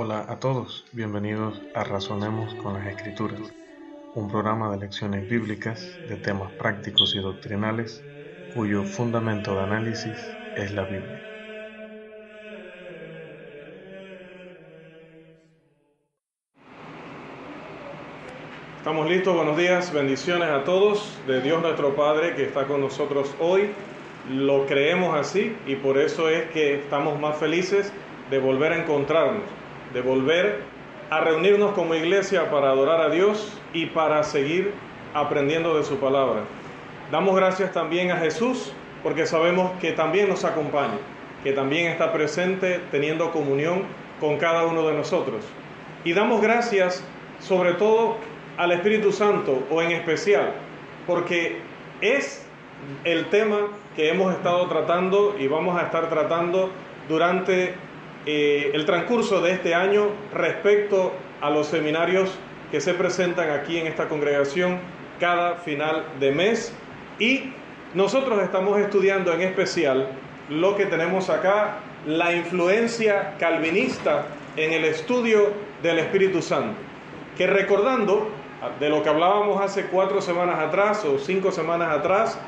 Hola a todos, bienvenidos a Razonemos con las Escrituras, un programa de lecciones bíblicas de temas prácticos y doctrinales cuyo fundamento de análisis es la Biblia. Estamos listos, buenos días, bendiciones a todos de Dios nuestro Padre que está con nosotros hoy. Lo creemos así y por eso es que estamos más felices de volver a encontrarnos, de volver a reunirnos como iglesia para adorar a Dios y para seguir aprendiendo de su palabra. Damos gracias también a Jesús porque sabemos que también nos acompaña, que también está presente teniendo comunión con cada uno de nosotros. Y damos gracias sobre todo al Espíritu Santo, o en especial, porque es el tema que hemos estado tratando y vamos a estar tratando durante el transcurso de este año respecto a los seminarios que se presentan aquí en esta congregación cada final de mes. Y nosotros estamos estudiando en especial lo que tenemos acá, la influencia calvinista en el estudio del Espíritu Santo, que recordando de lo que hablábamos hace 4 semanas atrás o 5 semanas atrás,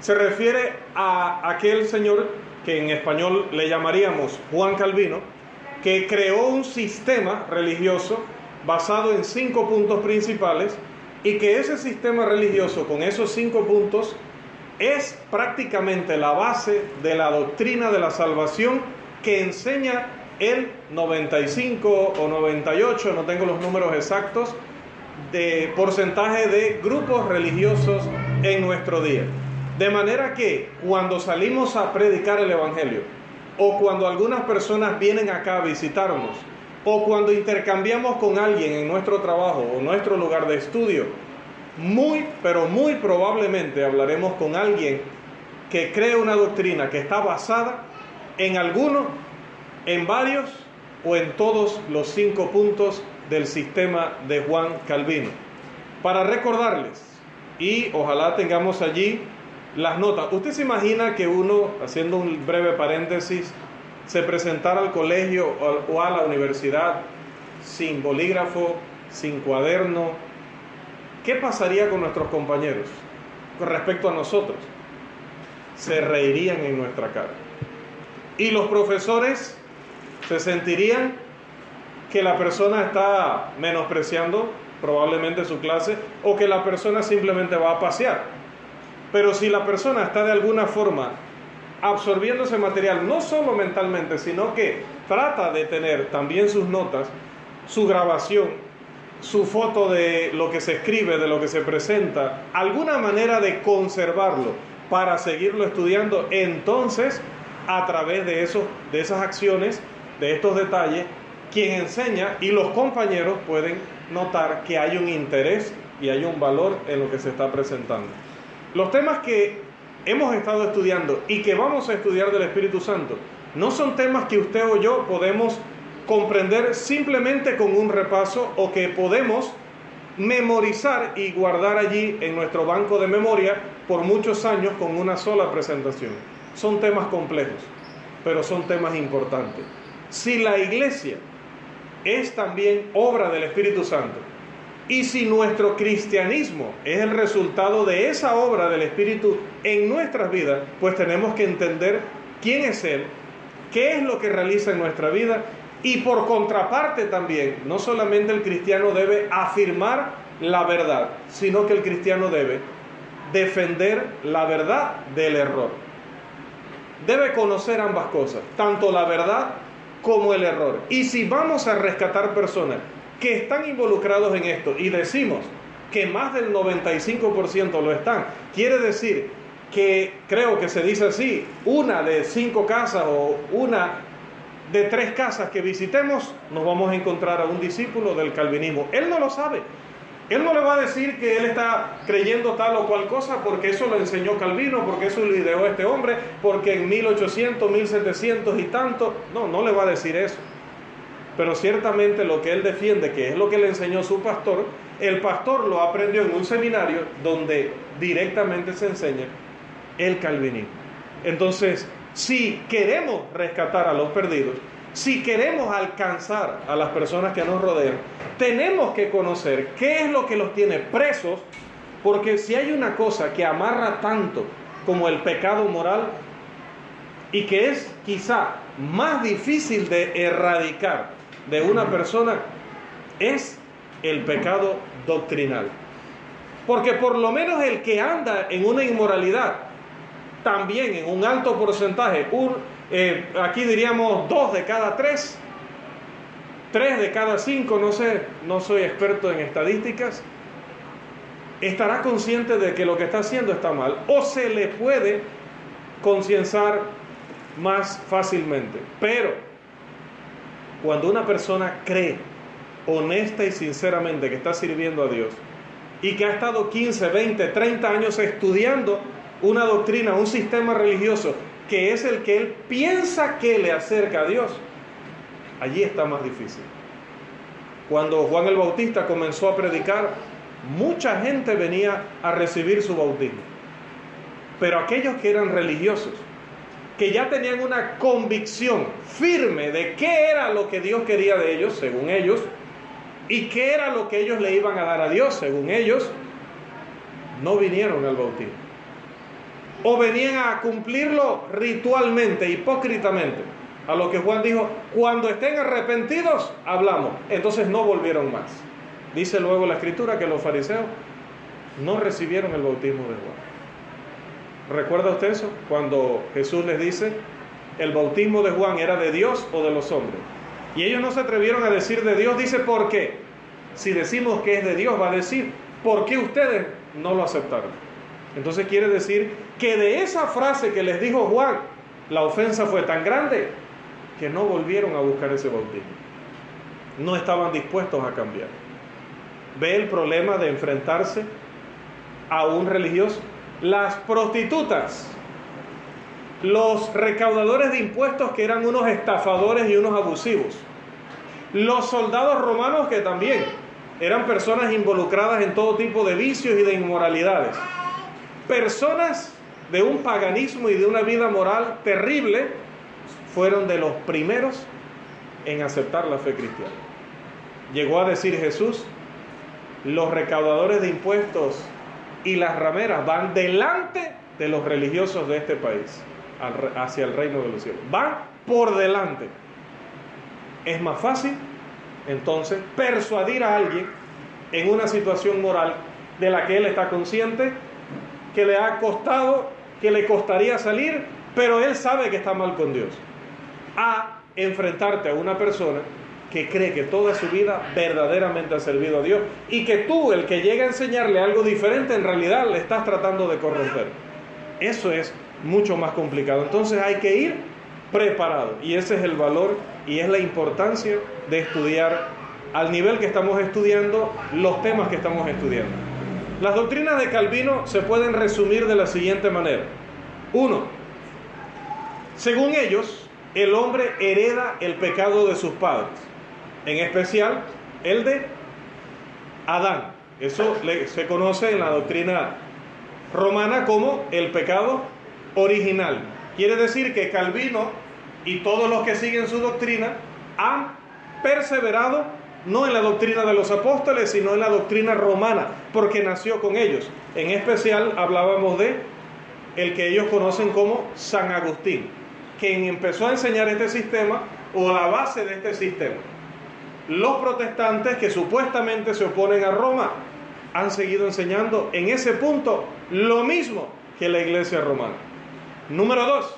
se refiere a aquel señor que en español le llamaríamos Juan Calvino, que creó un sistema religioso basado en 5 puntos principales y que ese sistema religioso con esos 5 puntos es prácticamente la base de la doctrina de la salvación que enseña el 95 o 98, no tengo los números exactos, de porcentaje de grupos religiosos en nuestro día. De manera que cuando salimos a predicar el Evangelio, o cuando algunas personas vienen acá a visitarnos, o cuando intercambiamos con alguien en nuestro trabajo o nuestro lugar de estudio, pero muy probablemente hablaremos con alguien que cree una doctrina que está basada en alguno, en varios o en todos los 5 puntos del sistema de Juan Calvino. Para recordarles, y ojalá tengamos allí las notas. ¿Usted se imagina que uno, haciendo un breve paréntesis, se presentara al colegio o a la universidad sin bolígrafo, sin cuaderno? ¿Qué pasaría con nuestros compañeros con respecto a nosotros? Se reirían en nuestra cara. Y los profesores se sentirían que la persona está menospreciando probablemente su clase o que la persona simplemente va a pasear. Pero si la persona está de alguna forma absorbiendo ese material, no solo mentalmente, sino que trata de tener también sus notas, su grabación, su foto de lo que se escribe, de lo que se presenta, alguna manera de conservarlo para seguirlo estudiando, entonces a través de esas acciones, de estos detalles, quien enseña y los compañeros pueden notar que hay un interés y hay un valor en lo que se está presentando. Los temas que hemos estado estudiando y que vamos a estudiar del Espíritu Santo no son temas que usted o yo podemos comprender simplemente con un repaso o que podemos memorizar y guardar allí en nuestro banco de memoria por muchos años con una sola presentación. Son temas complejos, pero son temas importantes. Si la iglesia es también obra del Espíritu Santo, y si nuestro cristianismo es el resultado de esa obra del Espíritu en nuestras vidas, pues tenemos que entender quién es Él, qué es lo que realiza en nuestra vida, y por contraparte también, no solamente el cristiano debe afirmar la verdad, sino que el cristiano debe defender la verdad del error. Debe conocer ambas cosas, tanto la verdad como el error. Y si vamos a rescatar personas que están involucrados en esto y decimos que más del 95% lo están, quiere decir que, creo que se dice así, 1 de 5 casas o 1 de 3 casas que visitemos, nos vamos a encontrar a un discípulo del calvinismo. Él no lo sabe. Él no le va a decir que él está creyendo tal o cual cosa porque eso lo enseñó Calvino, porque eso lo ideó este hombre, porque en 1800, 1700 y tanto. No le va a decir eso. Pero ciertamente lo que él defiende, que es lo que le enseñó su pastor, el pastor lo aprendió en un seminario donde directamente se enseña el calvinismo. Entonces, si queremos rescatar a los perdidos, Si queremos alcanzar a las personas que nos rodean, tenemos que conocer qué es lo que los tiene presos, porque si hay una cosa que amarra tanto como el pecado moral y que es quizá más difícil de erradicar de una persona, es el pecado doctrinal. Porque por lo menos el que anda en una inmoralidad, también en un alto porcentaje, aquí diríamos 2 de cada 3, 3 de cada 5, no sé, no soy experto en estadísticas, estará consciente de que lo que está haciendo está mal, o se le puede concienciar más fácilmente. Pero cuando una persona cree honesta y sinceramente que está sirviendo a Dios y que ha estado 15, 20, 30 años estudiando una doctrina, un sistema religioso que es el que él piensa que le acerca a Dios, allí está más difícil. Cuando Juan el Bautista comenzó a predicar, mucha gente venía a recibir su bautismo, pero aquellos que eran religiosos, que ya tenían una convicción firme de qué era lo que Dios quería de ellos, según ellos, y qué era lo que ellos le iban a dar a Dios, según ellos, no vinieron al bautismo. O venían a cumplirlo ritualmente, hipócritamente, a lo que Juan dijo, cuando estén arrepentidos, hablamos. Entonces no volvieron más. Dice luego la Escritura que los fariseos no recibieron el bautismo de Juan. ¿Recuerda usted eso? Cuando Jesús les dice, el bautismo de Juan era de Dios o de los hombres. Y ellos no se atrevieron a decir de Dios. Dice, ¿por qué? Si decimos que es de Dios, va a decir, ¿por qué ustedes no lo aceptaron? Entonces quiere decir que de esa frase que les dijo Juan, la ofensa fue tan grande que no volvieron a buscar ese bautismo. No estaban dispuestos a cambiar. ¿Ve el problema de enfrentarse a un religioso? Las prostitutas, los recaudadores de impuestos que eran unos estafadores y unos abusivos, los soldados romanos que también eran personas involucradas en todo tipo de vicios y de inmoralidades, personas de un paganismo y de una vida moral terrible, fueron de los primeros en aceptar la fe cristiana. Llegó a decir Jesús, los recaudadores de impuestos y las rameras van delante de los religiosos de este país hacia el reino de los cielos. Van por delante. Es más fácil entonces persuadir a alguien en una situación moral de la que él está consciente, que le ha costado, que le costaría salir, pero él sabe que está mal con Dios, a enfrentarte a una persona que cree que toda su vida verdaderamente ha servido a Dios y que tú, el que llega a enseñarle algo diferente, en realidad le estás tratando de corromper. Eso es mucho más complicado. Entonces hay que ir preparado, y ese es el valor y es la importancia de estudiar al nivel que estamos estudiando los temas que estamos estudiando. Las doctrinas de Calvino se pueden resumir de la siguiente manera. 1. Según ellos, el hombre hereda el pecado de sus padres, en especial el de Adán. Eso se conoce en la doctrina romana como el pecado original. Quiere decir que Calvino y todos los que siguen su doctrina han perseverado no en la doctrina de los apóstoles, sino en la doctrina romana, porque nació con ellos. En especial hablábamos de el que ellos conocen como San Agustín, quien empezó a enseñar este sistema o la base de este sistema. Los protestantes que supuestamente se oponen a Roma han seguido enseñando en ese punto lo mismo que la iglesia romana. Número 2.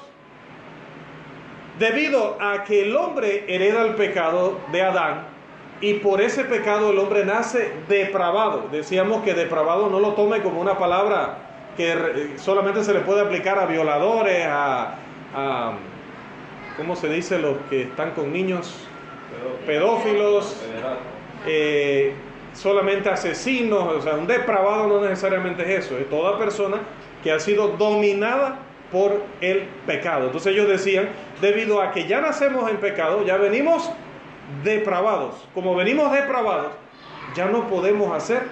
Debido a que el hombre hereda el pecado de Adán, y por ese pecado el hombre nace depravado. Decíamos que depravado no lo tome como una palabra que solamente se le puede aplicar a violadores, a ¿cómo se dice? Los que están con niños, pedófilos, solamente asesinos. O sea, un depravado no necesariamente es eso, es toda persona que ha sido dominada por el pecado. Entonces ellos decían, debido a que ya nacemos en pecado, ya venimos depravados. Como venimos depravados, ya no podemos hacer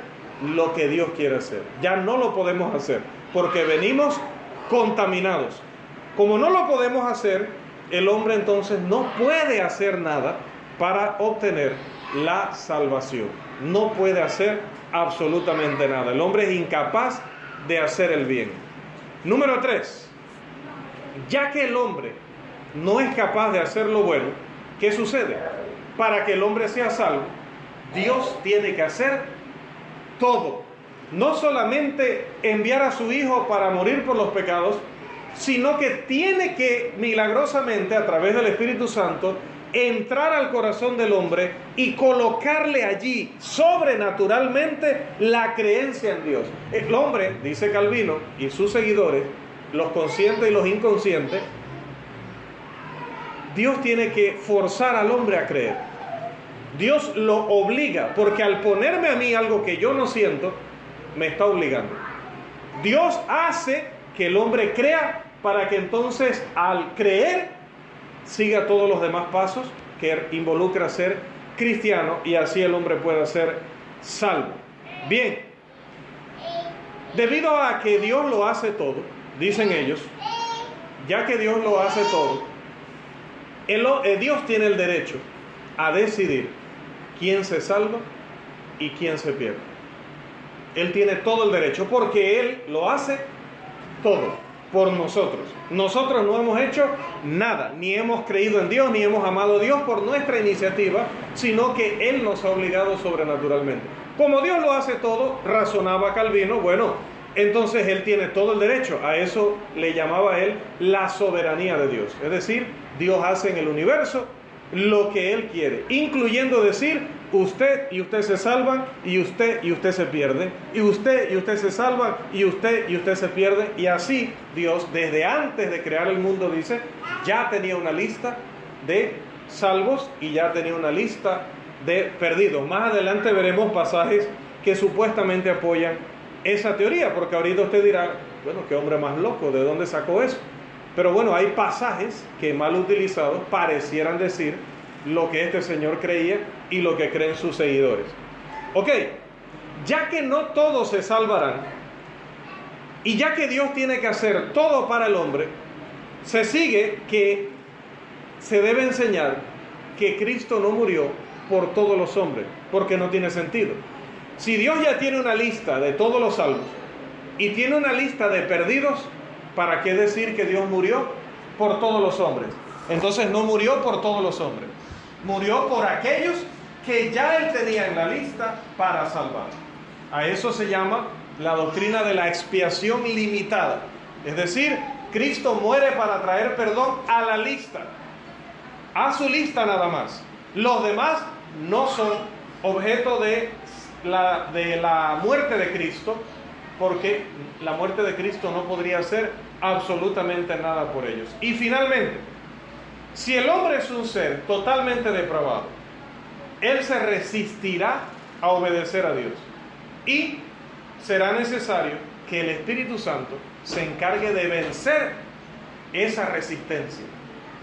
lo que Dios quiere hacer. Ya no lo podemos hacer, porque venimos contaminados. Como no lo podemos hacer, el hombre entonces no puede hacer nada para obtener la salvación. No puede hacer absolutamente nada. El hombre es incapaz de hacer el bien. Número 3. Ya que el hombre no es capaz de hacer lo bueno, ¿qué sucede? Para que el hombre sea salvo, Dios tiene que hacer todo. No solamente enviar a su Hijo para morir por los pecados, sino que tiene que milagrosamente, a través del Espíritu Santo, entrar al corazón del hombre y colocarle allí sobrenaturalmente la creencia en Dios. El hombre, dice Calvino y sus seguidores, los conscientes y los inconscientes, Dios tiene que forzar al hombre a creer. Dios lo obliga, porque al ponerme a mí algo que yo no siento, me está obligando. Dios hace que el hombre crea para que entonces al creer siga todos los demás pasos que involucra ser cristiano y así el hombre pueda ser salvo. Bien, debido a que Dios lo hace todo, dicen ellos, ya que Dios lo hace todo, Dios tiene el derecho a decidir quién se salva y quién se pierde. Él tiene todo el derecho porque Él lo hace todo por nosotros. Nosotros no hemos hecho nada, ni hemos creído en Dios, ni hemos amado a Dios por nuestra iniciativa, sino que Él nos ha obligado sobrenaturalmente. Como Dios lo hace todo, razonaba Calvino, bueno, entonces Él tiene todo el derecho. A eso le llamaba Él la soberanía de Dios. Es decir, Dios hace en el universo lo que Él quiere, incluyendo decir, usted y usted se salvan, y usted se pierde, y usted se salvan, y usted se pierde. Y así Dios, desde antes de crear el mundo, dice, ya tenía una lista de salvos y ya tenía una lista de perdidos. Más adelante veremos pasajes que supuestamente apoyan esa teoría, porque ahorita usted dirá, bueno, qué hombre más loco, ¿de dónde sacó eso? Pero bueno, hay pasajes que mal utilizados parecieran decir lo que este señor creía y lo que creen sus seguidores. Ok, ya que no todos se salvarán y ya que Dios tiene que hacer todo para el hombre, se sigue que se debe enseñar que Cristo no murió por todos los hombres, porque no tiene sentido. Si Dios ya tiene una lista de todos los salvos y tiene una lista de perdidos, ¿para qué decir que Dios murió por todos los hombres? Entonces no murió por todos los hombres. Murió por aquellos que ya Él tenía en la lista para salvar. A eso se llama la doctrina de la expiación limitada. Es decir, Cristo muere para traer perdón a la lista. A su lista nada más. Los demás no son objeto de la muerte de Cristo, porque la muerte de Cristo no podría hacer absolutamente nada por ellos. Y finalmente, si el hombre es un ser totalmente depravado, él se resistirá a obedecer a Dios. Y será necesario que el Espíritu Santo se encargue de vencer esa resistencia,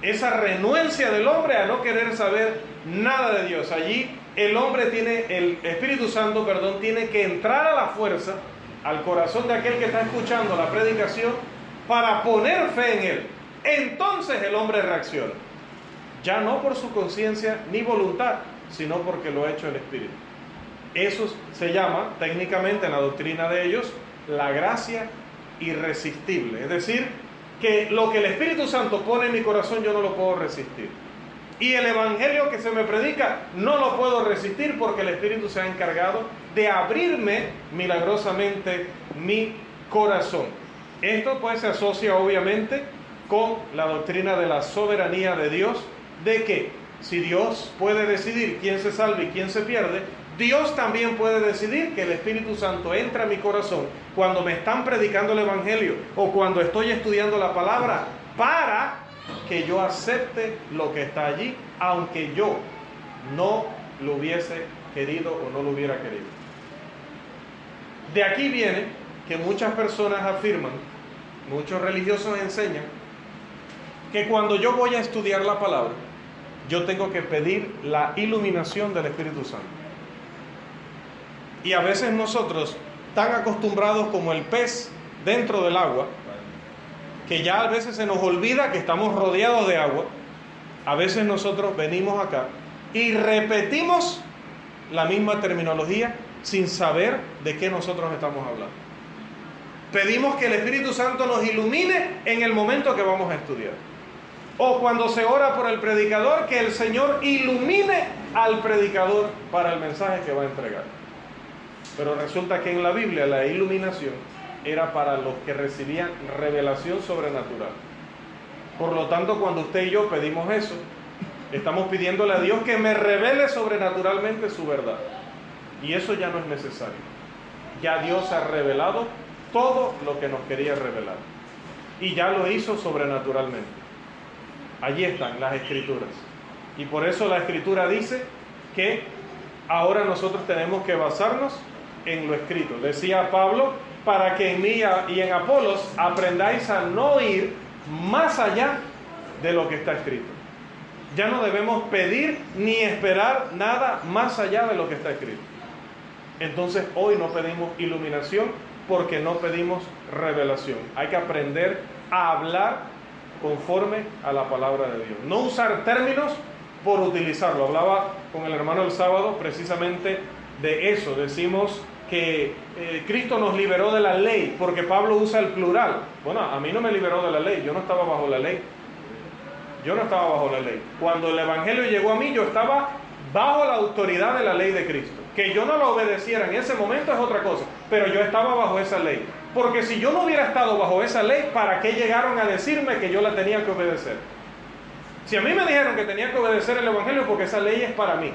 esa renuencia del hombre a no querer saber nada de Dios. Allí el Espíritu Santo, tiene que entrar a la fuerza al corazón de aquel que está escuchando la predicación para poner fe en Él. Entonces el hombre reacciona, ya no por su conciencia ni voluntad, sino porque lo ha hecho el Espíritu. Eso se llama técnicamente en la doctrina de ellos la gracia irresistible. Es decir, que lo que el Espíritu Santo pone en mi corazón yo no lo puedo resistir. Y el evangelio que se me predica no lo puedo resistir porque el Espíritu se ha encargado de abrirme milagrosamente mi corazón. Esto pues se asocia obviamente con la doctrina de la soberanía de Dios, de que si Dios puede decidir quién se salva y quién se pierde, Dios también puede decidir que el Espíritu Santo entra a mi corazón cuando me están predicando el evangelio o cuando estoy estudiando la palabra, para que yo acepte lo que está allí, aunque yo no lo hubiese querido o no lo hubiera querido. De aquí viene que muchas personas afirman, muchos religiosos enseñan, que cuando yo voy a estudiar la palabra, yo tengo que pedir la iluminación del Espíritu Santo. Y a veces nosotros, tan acostumbrados como el pez dentro del agua, que ya a veces se nos olvida que estamos rodeados de agua. A veces nosotros venimos acá y repetimos la misma terminología sin saber de qué nosotros estamos hablando. Pedimos que el Espíritu Santo nos ilumine en el momento que vamos a estudiar. O cuando se ora por el predicador, que el Señor ilumine al predicador para el mensaje que va a entregar. Pero resulta que en la Biblia la iluminación era para los que recibían revelación sobrenatural. Por lo tanto, cuando usted y yo pedimos eso, estamos pidiéndole a Dios que me revele sobrenaturalmente su verdad. Y eso ya no es necesario. Ya Dios ha revelado todo lo que nos quería revelar. Y ya lo hizo sobrenaturalmente. Allí están las Escrituras. Y por eso la Escritura dice que ahora nosotros tenemos que basarnos en lo escrito. Decía Pablo, para que en mí y en Apolos aprendáis a no ir más allá de lo que está escrito. Ya no debemos pedir ni esperar nada más allá de lo que está escrito. Entonces hoy no pedimos iluminación porque no pedimos revelación. Hay que aprender a hablar conforme a la palabra de Dios. No usar términos por utilizarlo. Hablaba con el hermano el sábado precisamente de eso. Decimos que Cristo nos liberó de la ley porque Pablo usa el plural. Bueno, a mí no me liberó de la ley. Yo no estaba bajo la ley. Yo no estaba bajo la ley. Cuando el Evangelio llegó a mí, yo estaba bajo la autoridad de la ley de Cristo. Que yo no la obedeciera en ese momento es otra cosa, pero yo estaba bajo esa ley. Porque si yo no hubiera estado bajo esa ley, ¿para qué llegaron a decirme que yo la tenía que obedecer? Si a mí me dijeron que tenía que obedecer el Evangelio porque esa ley es para mí,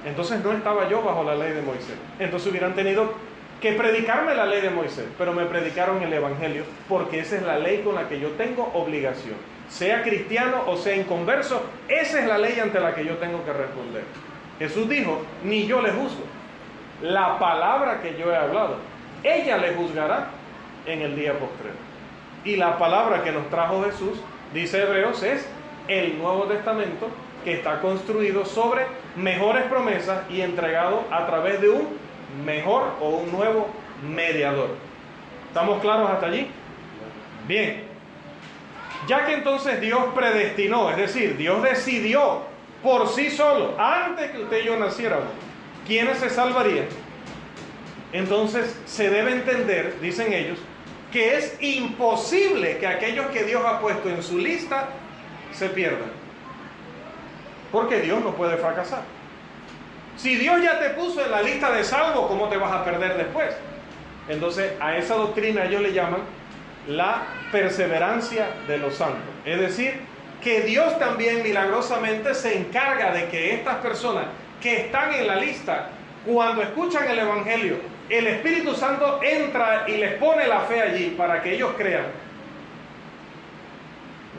entonces no estaba yo bajo la ley de Moisés. Entonces hubieran tenido que predicarme la ley de Moisés, pero me predicaron el Evangelio porque esa es la ley con la que yo tengo obligación. Sea cristiano o sea inconverso, esa es la ley ante la que yo tengo que responder. Jesús dijo, ni yo le juzgo. La palabra que yo he hablado, ella le juzgará en el día postrero. Y la palabra que nos trajo Jesús, dice Hebreos, es el Nuevo Testamento que está construido sobre mejores promesas y entregado a través de un mejor o un nuevo mediador. ¿Estamos claros hasta allí? Bien. Ya que entonces Dios predestinó, es decir, Dios decidió por sí solo, antes que usted y yo naciéramos, ¿quiénes se salvarían? Entonces se debe entender, dicen ellos, que es imposible que aquellos que Dios ha puesto en su lista se pierdan. Porque Dios no puede fracasar. Si Dios ya te puso en la lista de salvos, ¿cómo te vas a perder después? Entonces a esa doctrina ellos le llaman la perseverancia de los santos. Es decir, que Dios también milagrosamente se encarga de que estas personas que están en la lista, cuando escuchan el Evangelio, el Espíritu Santo entra y les pone la fe allí para que ellos crean.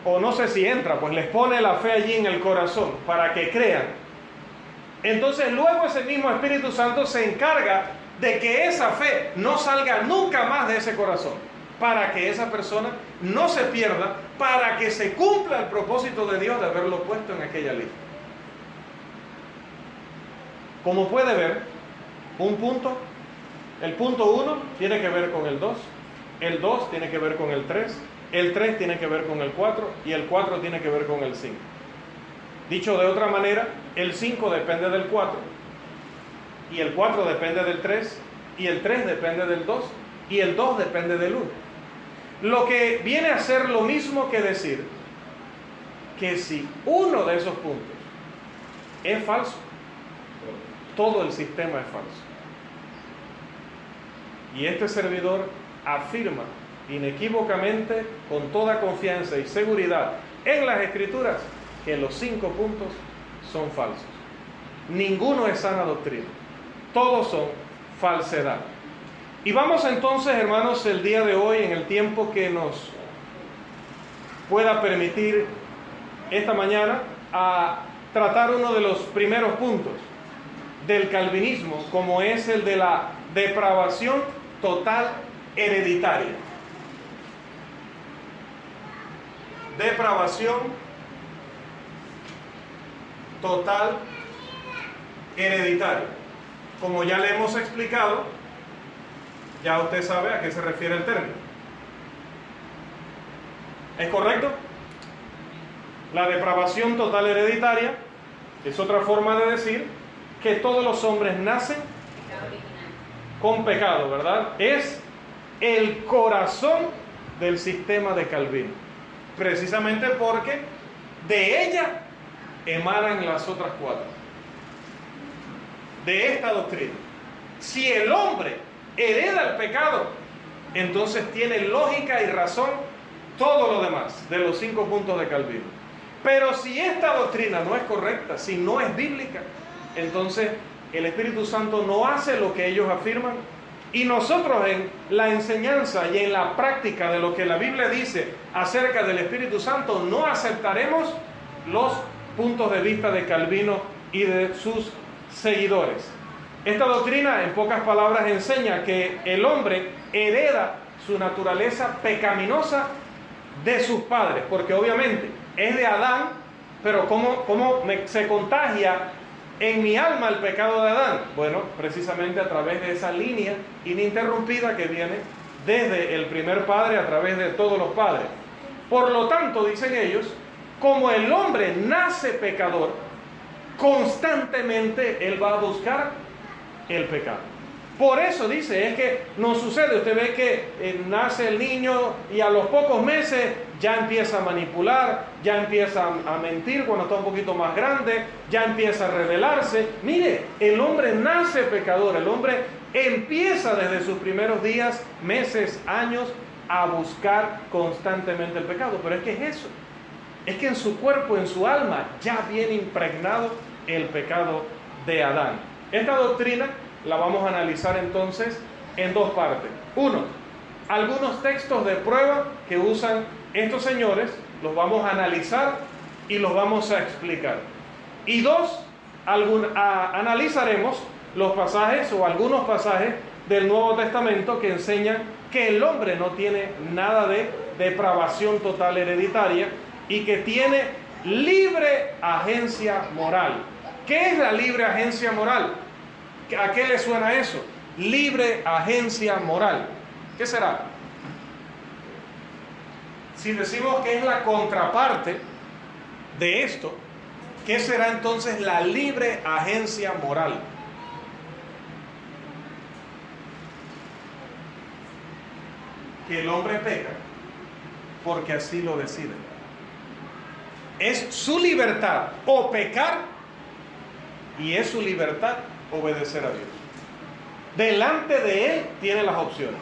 O no sé si entra, pues les pone la fe allí en el corazón para que crean. Entonces luego ese mismo Espíritu Santo se encarga de que esa fe no salga nunca más de ese corazón, para que esa persona no se pierda, para que se cumpla el propósito de Dios de haberlo puesto en aquella lista. Como puede ver, el punto 1 tiene que ver con el 2, el 2 tiene que ver con el 3, el 3 tiene que ver con el 4 y el 4 tiene que ver con el 5. Dicho de otra manera, el 5 depende del 4 y el 4 depende del 3 y el 3 depende del 2 y el 2 depende del 1. Lo que viene a ser lo mismo que decir que si uno de esos puntos es falso, todo el sistema es falso. Y este servidor afirma inequívocamente, con toda confianza y seguridad en las Escrituras, que los 5 puntos son falsos. Ninguno es sana doctrina. Todos son falsedad. Y vamos entonces, hermanos, el día de hoy, en el tiempo que nos pueda permitir esta mañana, a tratar uno de los primeros puntos del calvinismo, como es el de la depravación total hereditaria. Depravación total hereditaria. Como ya le hemos explicado, ya usted sabe a qué se refiere el término. ¿Es correcto? La depravación total hereditaria es otra forma de decir que todos los hombres nacen con pecado, ¿verdad? Es el corazón del sistema de Calvino, precisamente porque de ella emanan las otras cuatro. De esta doctrina. Si el hombre hereda el pecado, entonces tiene lógica y razón todo lo demás de los 5 puntos de Calvino. Pero si esta doctrina no es correcta, si no es bíblica, entonces el Espíritu Santo no hace lo que ellos afirman, y nosotros en la enseñanza y en la práctica de lo que la Biblia dice acerca del Espíritu Santo no aceptaremos los puntos de vista de Calvino y de sus seguidores. Esta doctrina, en pocas palabras, enseña que el hombre hereda su naturaleza pecaminosa de sus padres, porque obviamente es de Adán, pero ¿cómo se contagia en mi alma el pecado de Adán? Bueno, precisamente a través de esa línea ininterrumpida que viene desde el primer padre a través de todos los padres. Por lo tanto, dicen ellos, como el hombre nace pecador, constantemente él va a buscar el pecado. Por eso dice, es que no sucede. Usted ve que nace el niño y a los pocos meses ya empieza a manipular, ya empieza a mentir cuando está un poquito más grande, ya empieza a rebelarse. Mire, el hombre nace pecador, el hombre empieza desde sus primeros días, meses, años, a buscar constantemente el pecado. Pero es que es eso, es que en su cuerpo, en su alma, ya viene impregnado el pecado de Adán. Esta doctrina la vamos a analizar entonces en dos partes. Uno, algunos textos de prueba que usan estos señores, los vamos a analizar y los vamos a explicar. Y dos, analizaremos los pasajes o algunos pasajes del Nuevo Testamento que enseñan que el hombre no tiene nada de depravación total hereditaria y que tiene libre agencia moral. ¿Qué es la libre agencia moral? ¿A qué le suena eso? Libre agencia moral. ¿Qué será? Si decimos que es la contraparte de esto, ¿qué será entonces la libre agencia moral? Que el hombre peca porque así lo decide. Es su libertad o pecar, y es su libertad obedecer a Dios. Delante de él tiene las opciones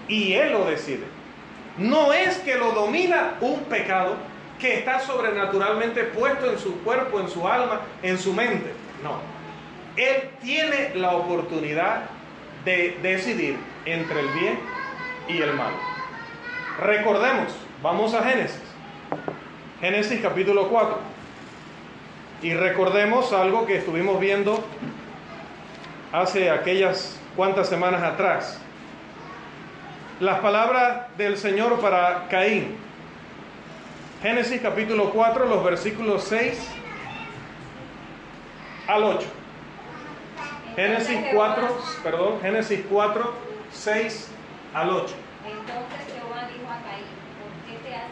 y él lo decide. No es que lo domina un pecado que está sobrenaturalmente puesto en su cuerpo, en su alma, en su mente. No. Él tiene la oportunidad de decidir entre el bien y el mal. Recordemos, vamos a Génesis. Génesis capítulo 4. Y recordemos algo que estuvimos viendo hace aquellas cuantas semanas atrás. Las palabras del Señor para Caín. Génesis capítulo 4, los versículos 6 al 8. Génesis 4, 6 al 8. Entonces Jehová dijo a Caín: ¿por qué te has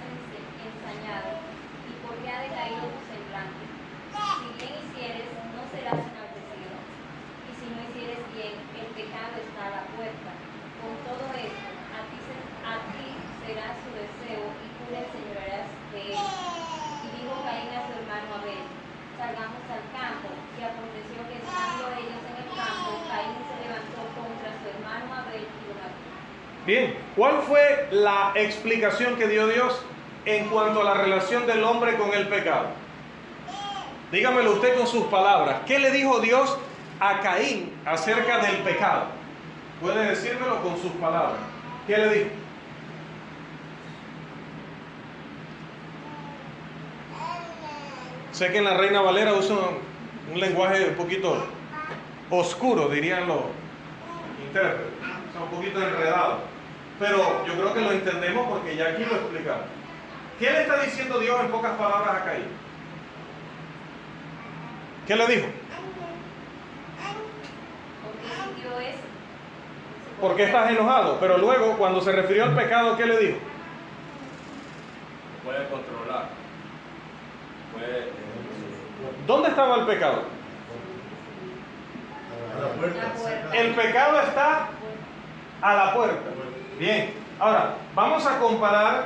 ensañado? ¿Y por qué ha decaído tu semblante? Si bien hicieres, no serás enaltecido. Y si no hicieres bien, el pecado está a la puerta. Con todo esto, a ti será su deseo, y tú le enseñorearás de él. Y dijo Caín a su hermano Abel: salgamos al campo. Y aconteció que estando ellos en el campo, Caín se levantó contra su hermano Abel y lo mató. Bien, ¿cuál fue la explicación que dio Dios en cuanto a la relación del hombre con el pecado? Dígamelo usted con sus palabras. ¿Qué le dijo Dios a Caín acerca del pecado? Puede decírmelo con sus palabras. ¿Qué le dijo? Sé que en la Reina Valera usa un lenguaje un poquito oscuro, dirían los intérpretes, o sea, un poquito enredado. Pero yo creo que lo entendemos porque ya aquí lo explicamos. ¿Qué le está diciendo Dios en pocas palabras a Caín? ¿Qué le dijo? ¿Por qué estás enojado? Pero luego, cuando se refirió al pecado, ¿qué le dijo? puede controlar. ¿Dónde estaba el pecado? A la puerta. El pecado está a la puerta. Bien, ahora vamos a comparar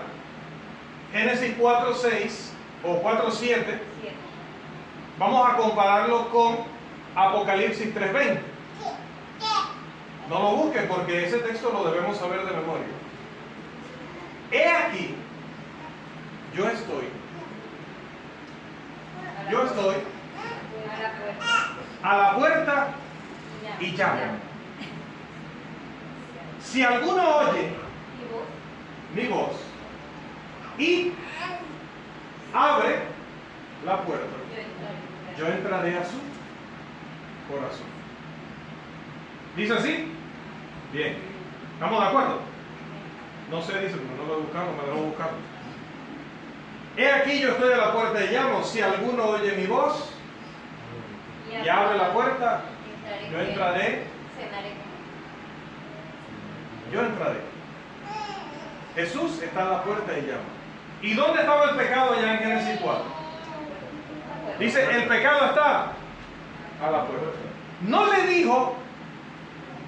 Génesis 4:6 o 4:7. Vamos a compararlo con Apocalipsis 3:20. No lo busquen porque ese texto lo debemos saber de memoria. He aquí, yo estoy a la puerta y llamo. Si alguno oye mi voz y abre la puerta, yo entraré a su corazón. ¿Dice así? Bien. ¿Estamos de acuerdo? No sé, dice, pero no lo he buscado, me lo voy a buscar. He aquí yo estoy a la puerta y llamo. Si alguno oye mi voz y abre la puerta, yo entraré. Yo entraré. Jesús está a la puerta y llama. ¿Y dónde estaba el pecado allá en Génesis 4? Dice, el pecado está a la puerta. No le dijo,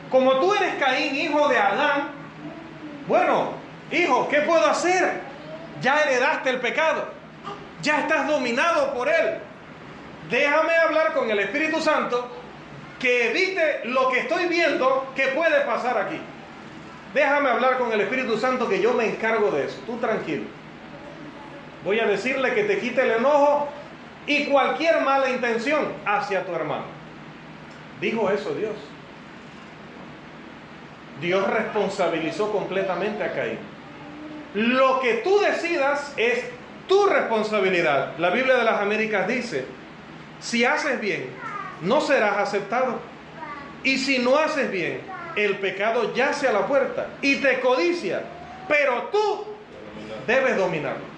como tú eres Caín, hijo de Adán, bueno, hijo, ¿qué puedo hacer? Ya heredaste el pecado. Ya estás dominado por él. Déjame hablar con el Espíritu Santo que evite lo que estoy viendo que puede pasar aquí. Déjame hablar con el Espíritu Santo que yo me encargo de eso. Tú tranquilo. Voy a decirle que te quite el enojo y cualquier mala intención hacia tu hermano. Dijo eso Dios. Dios responsabilizó completamente a Caín. Lo que tú decidas es tu responsabilidad. La Biblia de las Américas dice, si haces bien, no serás aceptado. Y si no haces bien, el pecado yace a la puerta y te codicia, pero tú debes dominarlo.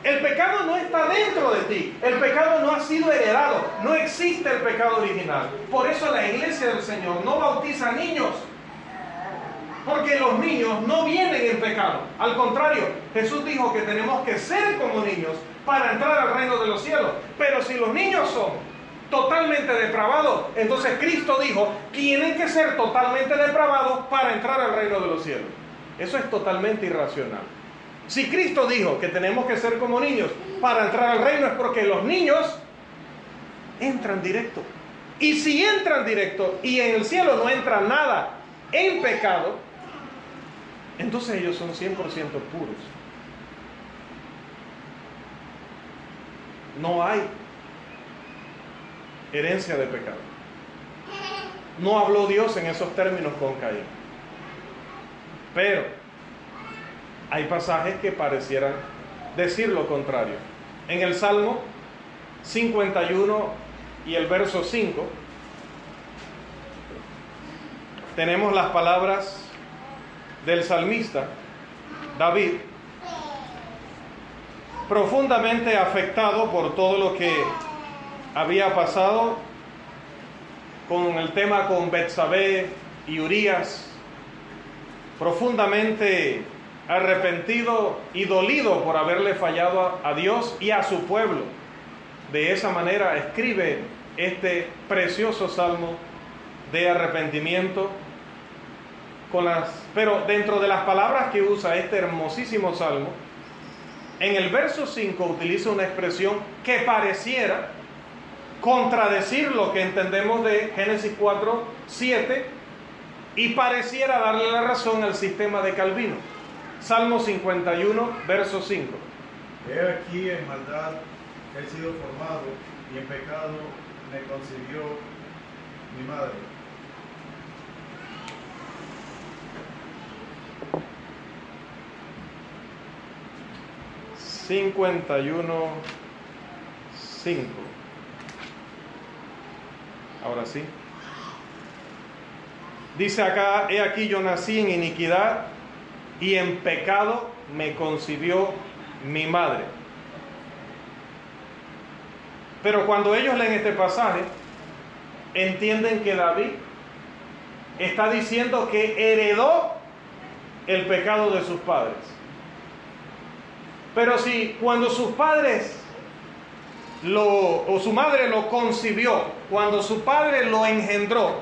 El pecado no está dentro de ti. El pecado no ha sido heredado. No existe el pecado original. Por eso la iglesia del Señor no bautiza niños. Porque los niños no vienen en pecado. Al contrario, Jesús dijo que tenemos que ser como niños para entrar al reino de los cielos. Pero si los niños son totalmente depravados, entonces Cristo dijo, tienen que ser totalmente depravados para entrar al reino de los cielos. Eso es totalmente irracional. Si Cristo dijo que tenemos que ser como niños para entrar al reino, es porque los niños entran directo. Y si entran directo y en el cielo no entra nada en pecado, entonces ellos son 100% puros. No hay herencia de pecado. No habló Dios en esos términos con Caín. Pero hay pasajes que parecieran decir lo contrario. En el Salmo 51 y el verso 5 tenemos las palabras del salmista David, profundamente afectado por todo lo que había pasado con el tema con Betsabé y Urías, profundamente arrepentido y dolido por haberle fallado a Dios y a su pueblo. De esa manera escribe este precioso salmo de arrepentimiento, pero dentro de las palabras que usa este hermosísimo salmo, en el verso 5 utiliza una expresión que pareciera contradecir lo que entendemos de Génesis 4:7 y pareciera darle la razón al sistema de Calvino. Salmo 51, verso 5. He aquí en maldad he sido formado y en pecado me concibió mi madre. Ahora sí. Dice acá, he aquí yo nací en iniquidad y en pecado me concibió mi madre. Pero cuando ellos leen este pasaje, entienden que David está diciendo que heredó el pecado de sus padres. Pero si cuando sus padres o su madre lo concibió, cuando su padre lo engendró,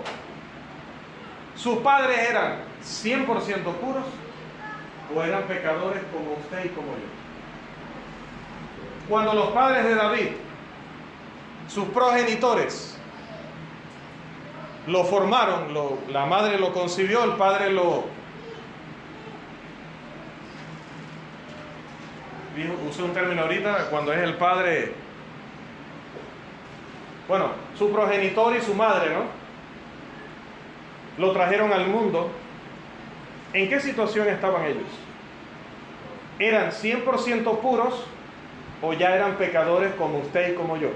sus padres eran 100% puros o eran pecadores como usted y como yo. Cuando los padres de David, sus progenitores, lo formaron, la madre lo concibió, el padre usé un término ahorita, cuando es el padre, bueno, su progenitor y su madre, ¿no? Lo trajeron al mundo. ¿En qué situación estaban ellos? ¿Eran 100% puros o ya eran pecadores como usted y como yo?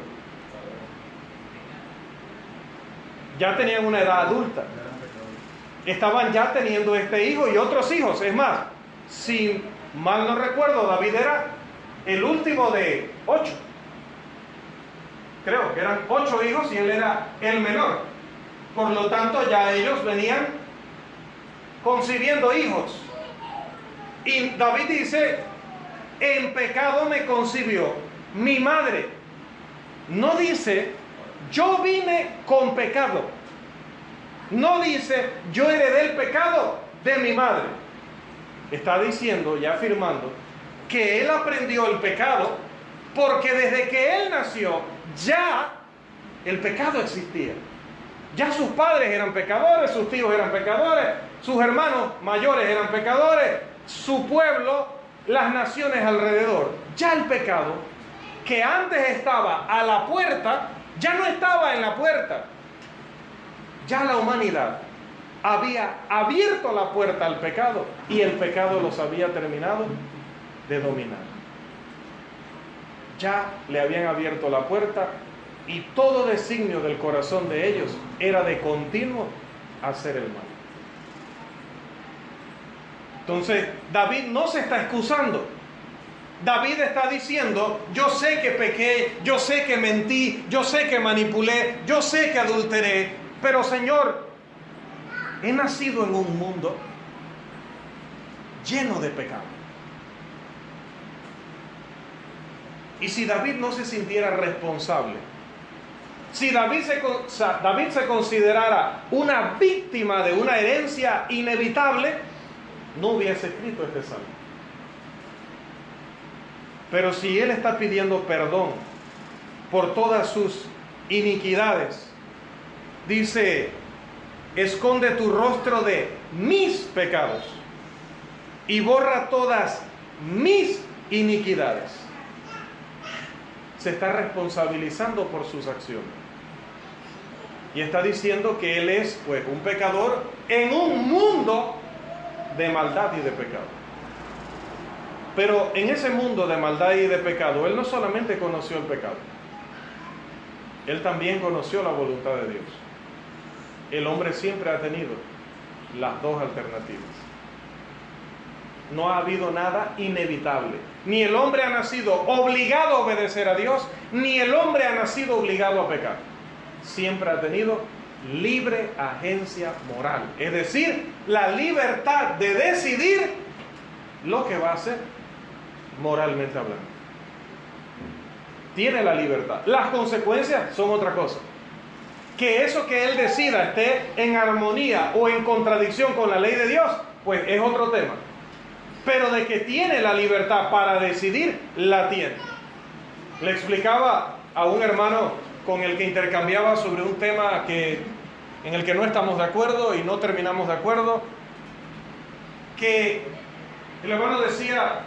Ya tenían una edad adulta. Estaban ya teniendo este hijo y otros hijos. Es más, si mal no recuerdo, David era el último de 8. Creo que eran 8 hijos y él era el menor. Por lo tanto, ya ellos venían concibiendo hijos. Y David dice, en pecado me concibió mi madre. No dice, yo vine con pecado. No dice, yo heredé el pecado de mi madre. Está diciendo y afirmando que él aprendió el pecado porque desde que él nació ya el pecado existía. Ya sus padres eran pecadores, sus tíos eran pecadores, sus hermanos mayores eran pecadores, su pueblo, las naciones alrededor. Ya el pecado, que antes estaba a la puerta, ya no estaba en la puerta. Ya la humanidad había abierto la puerta al pecado y el pecado los había terminado de dominar. Ya le habían abierto la puerta y todo designio del corazón de ellos era de continuo hacer el mal. Entonces, David no se está excusando. David está diciendo, yo sé que pequé, yo sé que mentí, yo sé que manipulé, yo sé que adulteré, pero Señor, he nacido en un mundo lleno de pecado. Y si David no se sintiera responsable, si David se considerara una víctima de una herencia inevitable, no hubiese escrito este salmo. Pero si él está pidiendo perdón por todas sus iniquidades, dice, esconde tu rostro de mis pecados y borra todas mis iniquidades. Se está responsabilizando por sus acciones. Y está diciendo que él es, pues, un pecador en un mundo de maldad y de pecado. Pero en ese mundo de maldad y de pecado, él no solamente conoció el pecado, él también conoció la voluntad de Dios. El hombre siempre ha tenido las dos alternativas. No ha habido nada inevitable. Ni el hombre ha nacido obligado a obedecer a Dios, ni el hombre ha nacido obligado a pecar. Siempre ha tenido libre agencia moral. Es decir, la libertad de decidir lo que va a hacer moralmente hablando. Tiene la libertad. Las consecuencias son otra cosa. Que eso que él decida esté en armonía o en contradicción con la ley de Dios, pues es otro tema. Pero de que tiene la libertad para decidir, la tiene. Le explicaba a un hermano con el que intercambiaba sobre un tema en el que no estamos de acuerdo y no terminamos de acuerdo, que el hermano decía,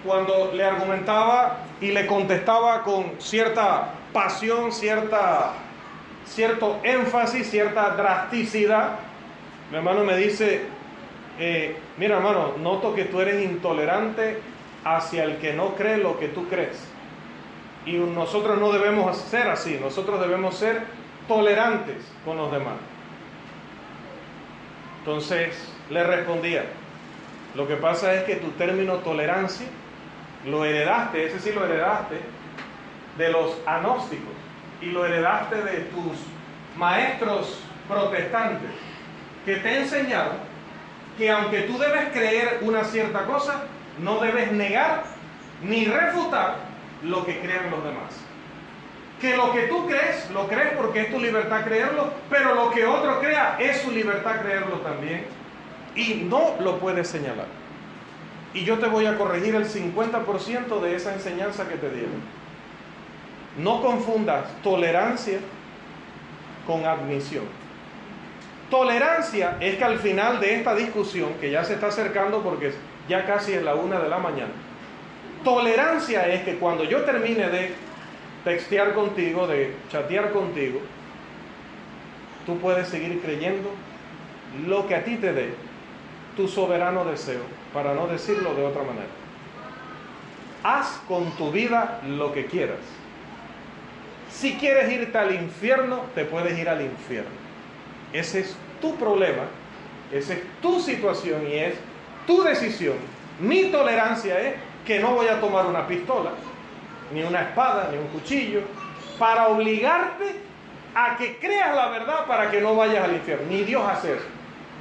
cuando le argumentaba y le contestaba con cierta pasión, cierto énfasis, cierta drasticidad, mi hermano me dice, mira hermano, noto que tú eres intolerante hacia el que no cree lo que tú crees. Y nosotros no debemos ser así, nosotros debemos ser tolerantes con los demás. Entonces le respondía, lo que pasa es que tu término tolerancia lo heredaste, ese sí lo heredaste de los agnósticos y lo heredaste de tus maestros protestantes que te enseñaron que aunque tú debes creer una cierta cosa, no debes negar ni refutar lo que crean los demás. Que lo que tú crees, lo crees porque es tu libertad creerlo, pero lo que otro crea es su libertad creerlo también. Y no lo puedes señalar. Y yo te voy a corregir el 50% de esa enseñanza que te dieron. No confundas tolerancia con admisión. Tolerancia es que al final de esta discusión, que ya se está acercando porque ya casi es la 1 de la mañana, tolerancia es que cuando yo termine de textear contigo, de chatear contigo, tú puedes seguir creyendo lo que a ti te dé tu soberano deseo, para no decirlo de otra manera. Haz con tu vida lo que quieras. Si quieres irte al infierno, te puedes ir al infierno. Ese es tu problema, esa es tu situación y es tu decisión. Mi tolerancia es que no voy a tomar una pistola, ni una espada, ni un cuchillo, para obligarte a que creas la verdad para que no vayas al infierno. Ni Dios hace eso.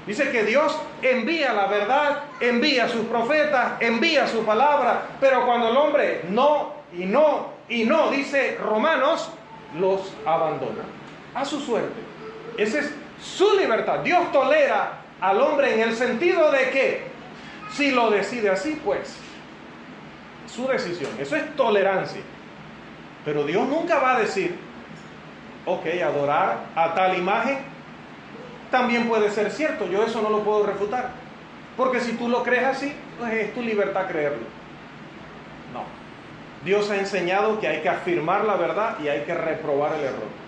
Dice que Dios envía la verdad, envía a sus profetas, envía su palabra, pero cuando el hombre no, y no, y no, dice Romanos, los abandona a su suerte. Esa es su libertad. Dios tolera al hombre en el sentido de que si lo decide así, pues su decisión. Eso es tolerancia. Pero Dios nunca va a decir, ok, adorar a tal imagen también puede ser cierto. Yo eso no lo puedo refutar. Porque si tú lo crees así, pues es tu libertad creerlo. No. Dios ha enseñado que hay que afirmar la verdad y hay que reprobar el error.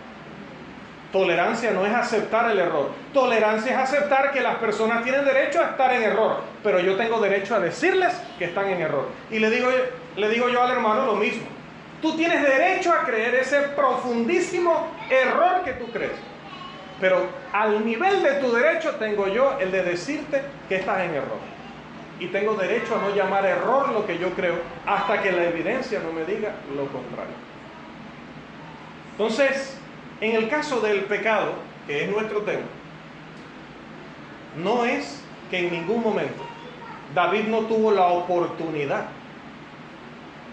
Tolerancia no es aceptar el error. Tolerancia es aceptar que las personas tienen derecho a estar en error, pero yo tengo derecho a decirles que están en error. Y le digo yo al hermano lo mismo. Tú tienes derecho a creer ese profundísimo error que tú crees. Pero al nivel de tu derecho tengo yo el de decirte que estás en error. Y tengo derecho a no llamar error lo que yo creo hasta que la evidencia no me diga lo contrario. Entonces, en el caso del pecado, que es nuestro tema, no es que en ningún momento David no tuvo la oportunidad.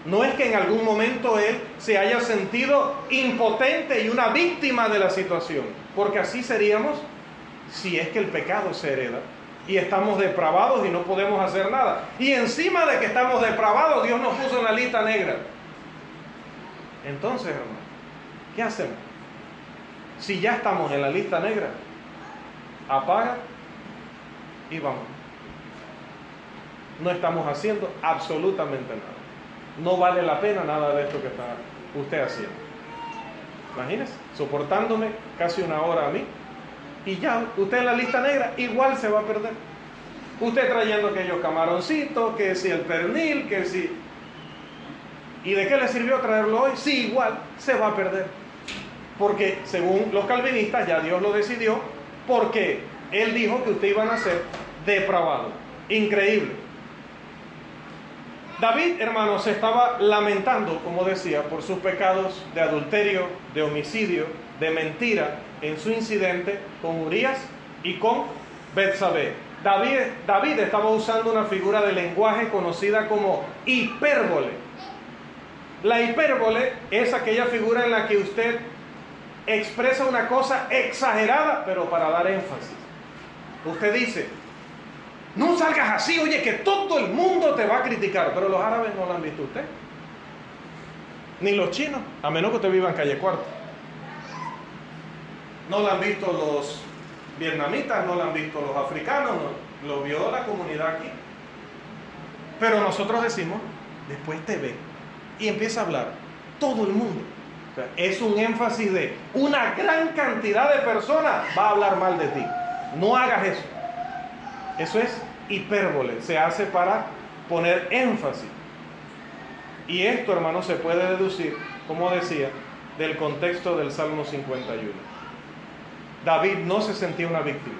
No es que en algún momento él se haya sentido impotente y una víctima de la situación, porque así seríamos si es que el pecado se hereda y estamos depravados y no podemos hacer nada. Y encima de que estamos depravados, Dios nos puso en la lista negra. Entonces, hermano, ¿qué hacemos? Si ya estamos en la lista negra, apaga y vamos. No estamos haciendo absolutamente nada. No vale la pena nada de esto que está usted haciendo. Imagínese, soportándome casi 1 hora a mí, y ya usted en la lista negra igual se va a perder. Usted trayendo aquellos camaroncitos, que si el pernil, que si... ¿Y de qué le sirvió traerlo hoy? Sí, igual se va a perder. Porque según los calvinistas, ya Dios lo decidió, porque Él dijo que usted iba a nacer depravado. Increíble. David, hermanos, se estaba lamentando, como decía, por sus pecados de adulterio, de homicidio, de mentira, en su incidente con Urías y con Betsabé. David estaba usando una figura de lenguaje conocida como hipérbole. La hipérbole es aquella figura en la que usted expresa una cosa exagerada, pero para dar énfasis. Usted dice, no salgas así, oye, que todo el mundo te va a criticar. Pero los árabes no lo han visto usted, ni los chinos, a menos que usted viva en calle Cuarta. No lo han visto los vietnamitas, no lo han visto los africanos, no, lo vio la comunidad aquí. Pero nosotros decimos, después te ve y empieza a hablar todo el mundo. O sea, es un énfasis de una gran cantidad de personas va a hablar mal de ti. No hagas eso. Eso es hipérbole, se hace para poner énfasis. Y esto, hermano, se puede deducir, como decía, del contexto del Salmo 51. David no se sentía una víctima.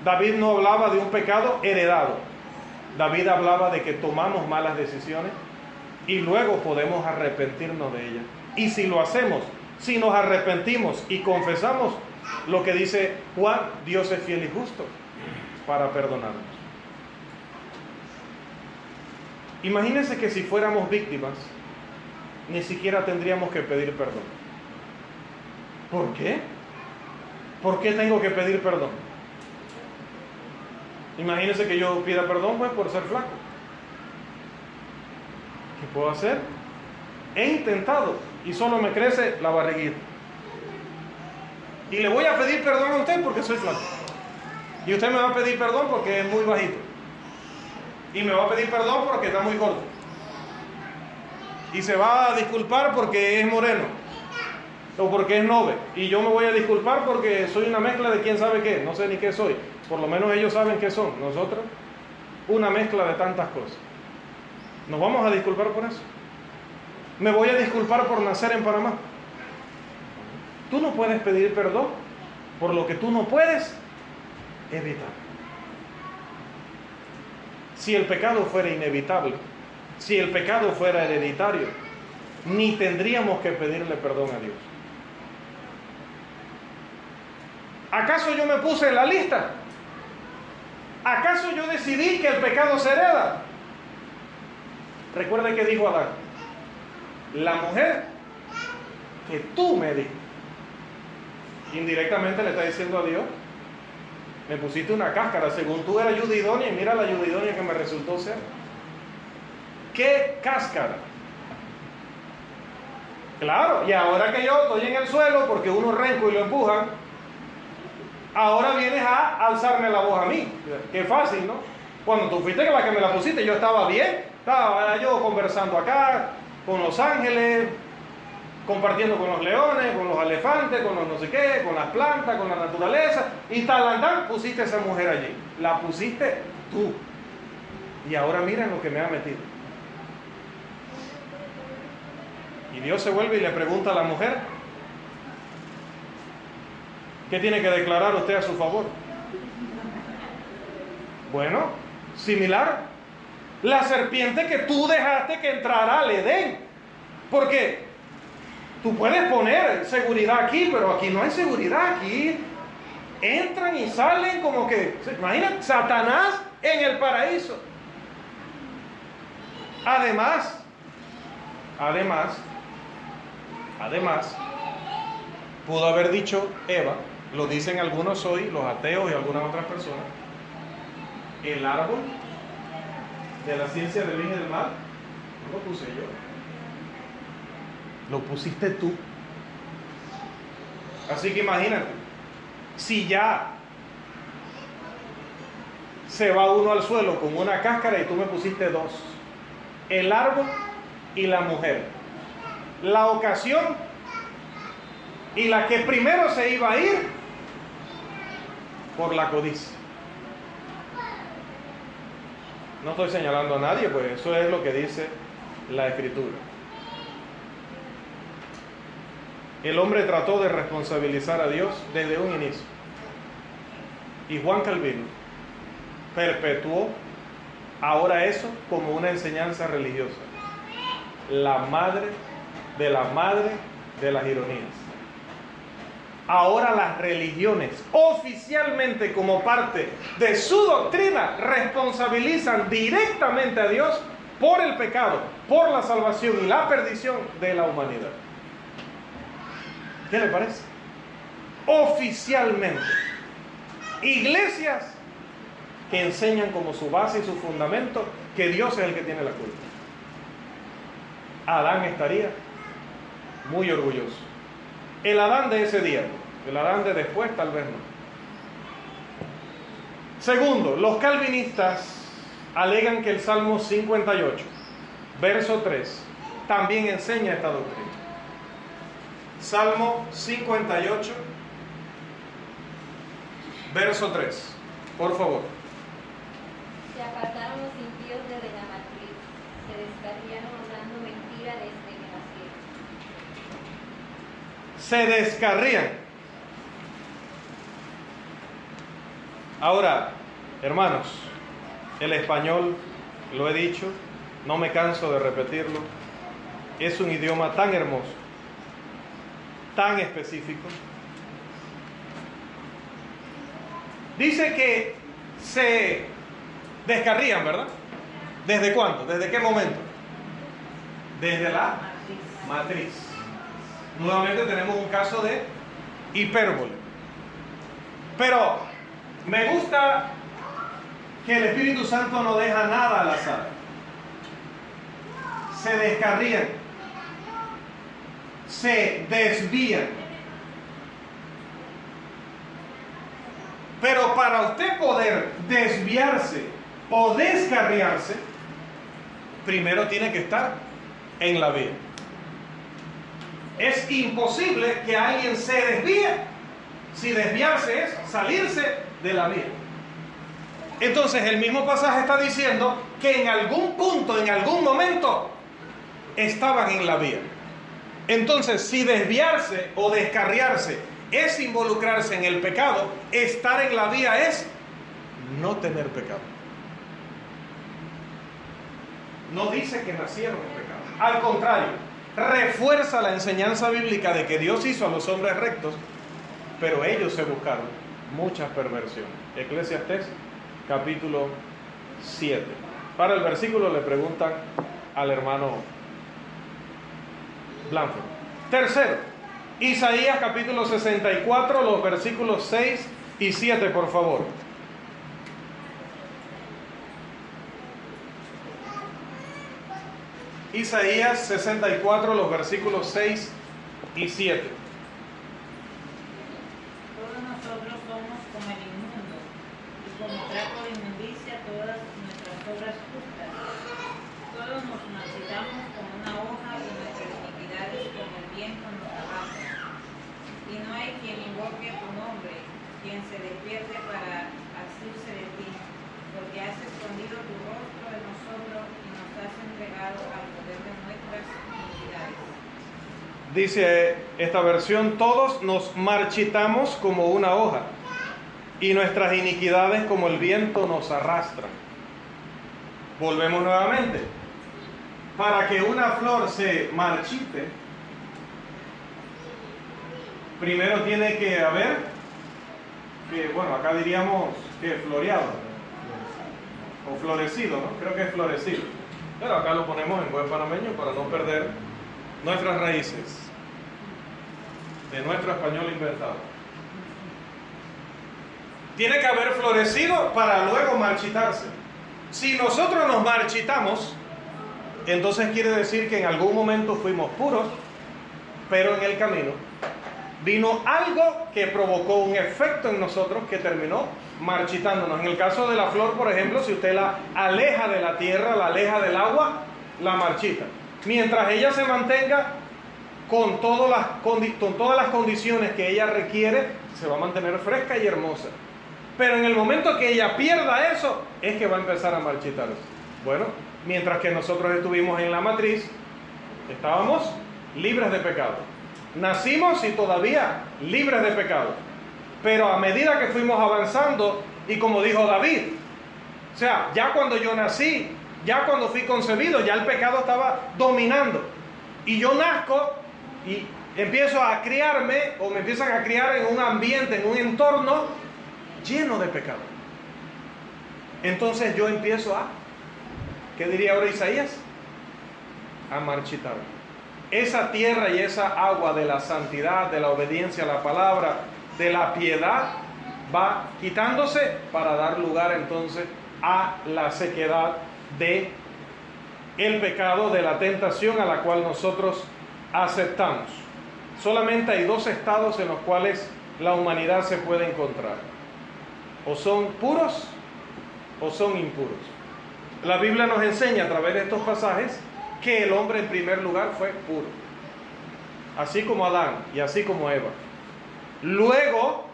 David no hablaba de un pecado heredado. David hablaba de que tomamos malas decisiones y luego podemos arrepentirnos de ellas. Y si lo hacemos, si nos arrepentimos y confesamos, lo que dice Juan, Dios es fiel y justo para perdonarnos. Imagínense que si fuéramos víctimas, ni siquiera tendríamos que pedir perdón. ¿Por qué? ¿Por qué tengo que pedir perdón? Imagínense que yo pida perdón pues por ser flaco. ¿Qué puedo hacer? He intentado y solo me crece la barriguita. Y le voy a pedir perdón a usted porque soy flaco. Y usted me va a pedir perdón porque es muy bajito. Y me va a pedir perdón porque está muy corto. Y se va a disculpar porque es moreno. O porque es noble. Y yo me voy a disculpar porque soy una mezcla de quién sabe qué. No sé ni qué soy. Por lo menos ellos saben qué son. Nosotros, una mezcla de tantas cosas. ¿Nos vamos a disculpar por eso? Me voy a disculpar por nacer en Panamá. Tú no puedes pedir perdón por lo que tú no puedes evitar. Si el pecado fuera inevitable, si el pecado fuera hereditario, ni tendríamos que pedirle perdón a Dios. ¿Acaso yo me puse en la lista? ¿Acaso yo decidí que el pecado se hereda? Recuerda que dijo Adán: la mujer que tú me diste. Indirectamente le está diciendo a Dios: me pusiste una cáscara, según tú eras ayuda idónea, y mira la ayuda idónea que me resultó ser. ¿Qué cáscara? Claro, y ahora que yo estoy en el suelo porque uno renco y lo empujan, ahora vienes a alzarme la voz a mí. Qué fácil, ¿no? Cuando tú fuiste la que me la pusiste, yo estaba bien, estaba yo conversando acá con los ángeles, compartiendo con los leones, con los elefantes, con los no sé qué, con las plantas, con la naturaleza, y tal, pusiste a esa mujer allí. La pusiste tú. Y ahora miren lo que me ha metido. Y Dios se vuelve y le pregunta a la mujer: ¿qué tiene que declarar usted a su favor? Bueno, similar. La serpiente que tú dejaste que entrara al Edén. ¿Por qué? Tú puedes poner seguridad aquí, pero aquí no hay seguridad. Aquí entran y salen como que, imagínate, Satanás en el paraíso. Además, pudo haber dicho Eva, lo dicen algunos hoy, los ateos y algunas otras personas: el árbol de la ciencia del bien y del mal no lo puse yo, lo pusiste tú. Así que imagínate, si ya se va uno al suelo con una cáscara y tú me pusiste dos: el árbol y la mujer. La ocasión y la que primero se iba a ir por la codicia. No estoy señalando a nadie, pues eso es lo que dice la Escritura. El hombre trató de responsabilizar a Dios desde un inicio. Y Juan Calvino perpetuó ahora eso como una enseñanza religiosa. La madre de las ironías. Ahora las religiones, oficialmente como parte de su doctrina, responsabilizan directamente a Dios por el pecado, por la salvación y la perdición de la humanidad. ¿Qué le parece? Oficialmente. Iglesias que enseñan como su base y su fundamento que Dios es el que tiene la culpa. Adán estaría muy orgulloso. El Adán de ese día, el Adán de después tal vez no. Segundo, los calvinistas alegan que el Salmo 58, verso 3, también enseña esta doctrina. Salmo 58, verso 3, por favor. Se apartaron los impíos desde la matriz, se descarriaron hablando mentira desde que nacieron. Se descarrían. Ahora, hermanos, el español, lo he dicho, no me canso de repetirlo, es un idioma tan hermoso, tan específico. Dice que se descarrían, ¿verdad? ¿Desde cuándo? ¿Desde qué momento? Desde la matriz. Nuevamente tenemos un caso de hipérbole. Pero me gusta que el Espíritu Santo no deja nada al azar. Se descarrían, se desvían. Pero para usted poder desviarse o descarriarse, primero tiene que estar en la vía. Es imposible que alguien se desvíe si desviarse es salirse de la vía. Entonces el mismo pasaje está diciendo que en algún punto, en algún momento, estaban en la vía. Entonces, si desviarse o descarriarse es involucrarse en el pecado, estar en la vía es no tener pecado. No dice que nacieron en pecado. Al contrario, refuerza la enseñanza bíblica de que Dios hizo a los hombres rectos, pero ellos se buscaron muchas perversiones. Eclesiastés capítulo 7. Para el versículo le preguntan al hermano Blanford. Tercero, Isaías capítulo 64, los versículos 6 y 7, por favor. Isaías 64, los versículos 6 y 7. Todos nosotros somos como el inmundo, y como trapo de inmundicia todas nuestras obras justas. Todos nos marchitamos como una hoja y nuestras iniquidades como el viento nos arrastra. Y no hay quien invoque tu nombre, quien se despierte para asirse de ti, porque has escondido tu rostro de nosotros y nos has entregado al poder de nuestras iniquidades. Dice esta versión, todos nos marchitamos como una hoja y nuestras iniquidades como el viento nos arrastran. Volvemos nuevamente. Para que una flor se marchite, primero tiene que haber, bueno, acá diríamos que floreado o florecido, ¿no? Creo que es florecido. Pero acá lo ponemos en buen panameño para no perder nuestras raíces de nuestro español inventado. Tiene que haber florecido para luego marchitarse. Si nosotros nos marchitamos, entonces quiere decir que en algún momento fuimos puros, pero en el camino vino algo que provocó un efecto en nosotros que terminó marchitándonos. En el caso de la flor, por ejemplo, si usted la aleja de la tierra, la aleja del agua, la marchita. Mientras ella se mantenga con todas las condiciones que ella requiere, se va a mantener fresca y hermosa. Pero en el momento que ella pierda eso, es que va a empezar a marchitarse. Bueno, mientras que nosotros estuvimos en la matriz, estábamos libres de pecado. Nacimos y todavía libres de pecado. Pero a medida que fuimos avanzando, y como dijo David, o sea, ya cuando yo nací, ya cuando fui concebido, ya el pecado estaba dominando. Y yo nazco y empiezo a criarme, o me empiezan a criar en un ambiente, en un entorno lleno de pecado. Entonces yo empiezo a, ¿qué diría ahora Isaías? A marchitar. Esa tierra y esa agua de la santidad, de la obediencia a la palabra, de la piedad, va quitándose para dar lugar entonces a la sequedad de el pecado, de la tentación a la cual nosotros aceptamos. Solamente hay dos estados en los cuales la humanidad se puede encontrar: o son puros o son impuros. La Biblia nos enseña a través de estos pasajes que el hombre en primer lugar fue puro, así como Adán y así como Eva. Luego,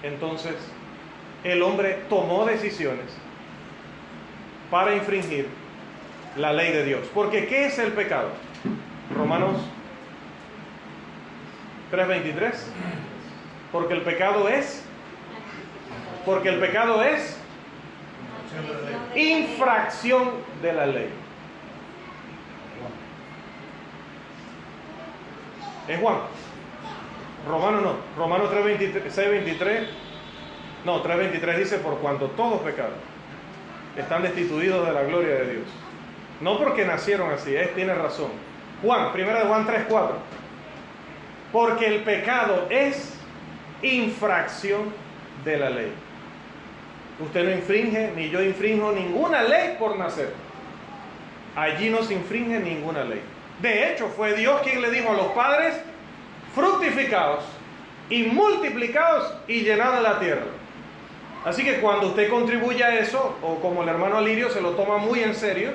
entonces, el hombre tomó decisiones para infringir la ley de Dios. Porque ¿qué es el pecado? Romanos 3:23. Porque el pecado es infracción de la ley. Es Juan. Romano no. Romano 3:23 dice: por cuanto todos pecaron, están destituidos de la gloria de Dios. No porque nacieron así, tiene razón. Primera de Juan 3:4. Porque el pecado es infracción de la ley. Usted no infringe, ni yo infrinjo ninguna ley por nacer. Allí no se infringe ninguna ley. De hecho, fue Dios quien le dijo a los padres: fructificaos y multiplicaos y llenad la tierra. Así que cuando usted contribuye a eso, o como el hermano Alirio se lo toma muy en serio,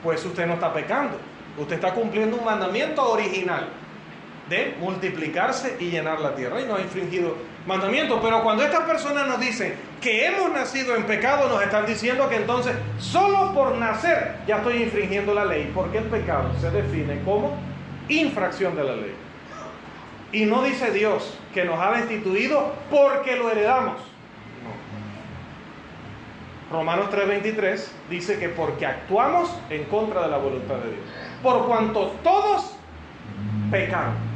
pues usted no está pecando. Usted está cumpliendo un mandamiento original de multiplicarse y llenar la tierra, y no ha infringido mandamientos. Pero cuando estas personas nos dicen que hemos nacido en pecado, nos están diciendo que entonces solo por nacer ya estoy infringiendo la ley, porque el pecado se define como infracción de la ley. Y no dice Dios que nos ha destituido porque lo heredamos. No. Romanos 3:23 dice que porque actuamos en contra de la voluntad de Dios, por cuanto todos pecaron.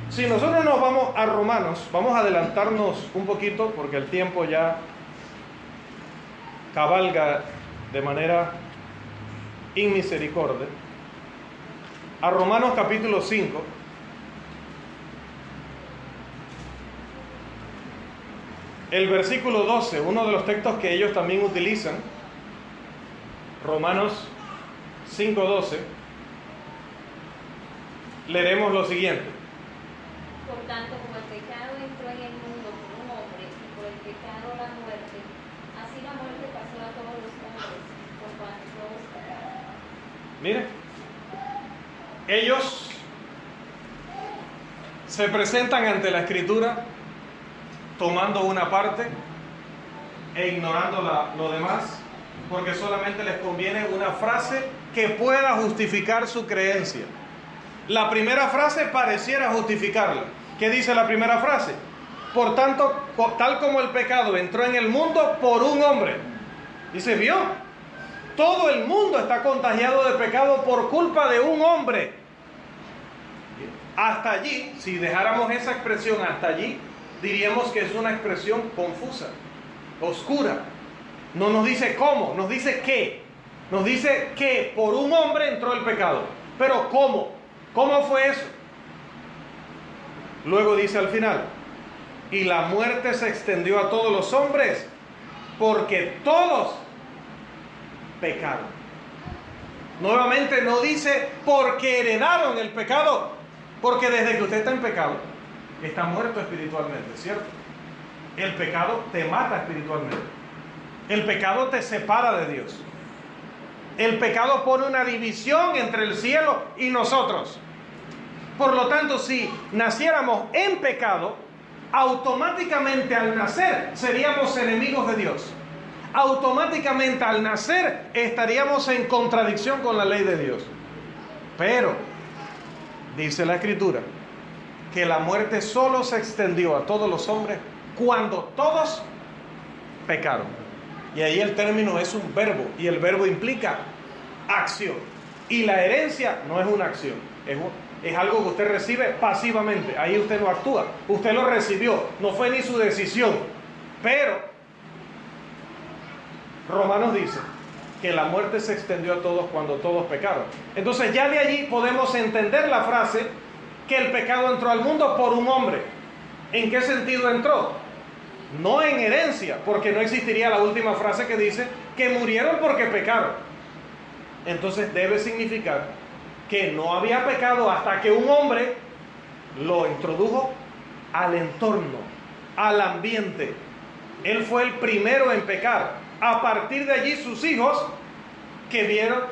Si nosotros nos vamos a Romanos, vamos a adelantarnos un poquito porque el tiempo ya cabalga de manera inmisericordia. A Romanos capítulo 5. El versículo 12, uno de los textos que ellos también utilizan. Romanos 5:12. Leeremos lo siguiente. Por tanto, como el pecado entró en el mundo por un hombre, y por el pecado la muerte, así la muerte pasó a todos los hombres, por cuanto todos pecaron. Mire, ellos se presentan ante la Escritura tomando una parte e ignorando lo demás, porque solamente les conviene una frase que pueda justificar su creencia. La primera frase pareciera justificarla. ¿Qué dice la primera frase? Por tanto, tal como el pecado entró en el mundo por un hombre. Dice, ¿vio? Todo el mundo está contagiado de pecado por culpa de un hombre. Hasta allí, si dejáramos esa expresión hasta allí, diríamos que es una expresión confusa, oscura. No nos dice cómo, nos dice qué. Nos dice que por un hombre entró el pecado. Pero ¿cómo? ¿Cómo fue eso? Luego dice al final, y la muerte se extendió a todos los hombres, porque todos pecaron. Nuevamente no dice porque heredaron el pecado, porque desde que usted está en pecado, está muerto espiritualmente, ¿cierto? El pecado te mata espiritualmente. El pecado te separa de Dios. El pecado pone una división entre el cielo y nosotros. Por lo tanto, si naciéramos en pecado, automáticamente al nacer seríamos enemigos de Dios. Automáticamente al nacer estaríamos en contradicción con la ley de Dios. Pero, dice la Escritura, que la muerte solo se extendió a todos los hombres cuando todos pecaron. Y ahí el término es un verbo, y el verbo implica acción. Y la herencia no es una acción, es algo que usted recibe pasivamente. Ahí usted no actúa, usted lo recibió, no fue ni su decisión. Pero Romanos dice que la muerte se extendió a todos cuando todos pecaron. Entonces ya de allí podemos entender la frase que el pecado entró al mundo por un hombre. ¿En qué sentido entró? No en herencia, porque no existiría la última frase que dice que murieron porque pecaron. Entonces debe significar que no había pecado hasta que un hombre lo introdujo al entorno, al ambiente. Él fue el primero en pecar. A partir de allí sus hijos, que vieron